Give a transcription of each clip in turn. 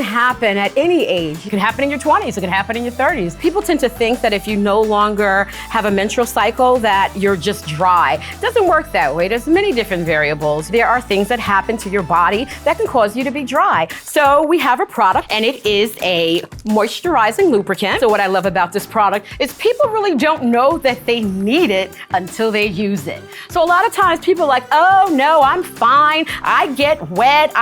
happen at any age. It can happen in your 20s, it can happen in your 30s. People tend to think that if you no longer have a menstrual cycle that you're just dry. It doesn't work that way. There's many different variables. There are things that happen to your body that can cause you to be dry. So we have a product and it is a moisturizing lubricant. So what I love about this product is people really don't know that they need it until they use it. So a lot of times people are like, oh no, I'm fine. I get wet.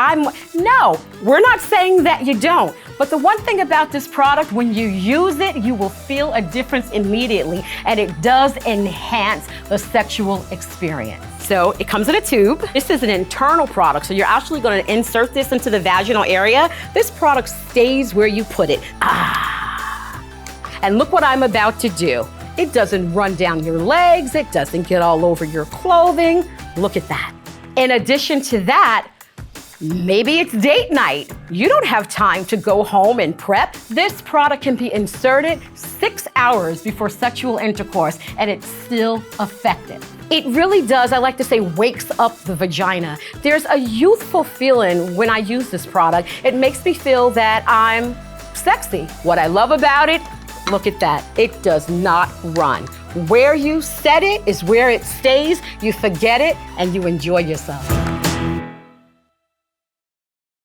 No, we're not saying that you don't. But the one thing about this product, when you use it, you will feel a difference immediately, and it does enhance the sexual experience. So it comes in a tube. This is an internal product, so you're actually going to insert this into the vaginal area. This product stays where you put it. And look what I'm about to do. It doesn't run down your legs. It doesn't get all over your clothing. Look at that. In addition to that, maybe it's date night. You don't have time to go home and prep. This product can be inserted 6 hours before sexual intercourse, and it's still effective. It really does, I like to say, wakes up the vagina. There's a youthful feeling when I use this product. It makes me feel that I'm sexy. What I love about it, look at that. It does not run. Where you set it is where it stays. You forget it and you enjoy yourself.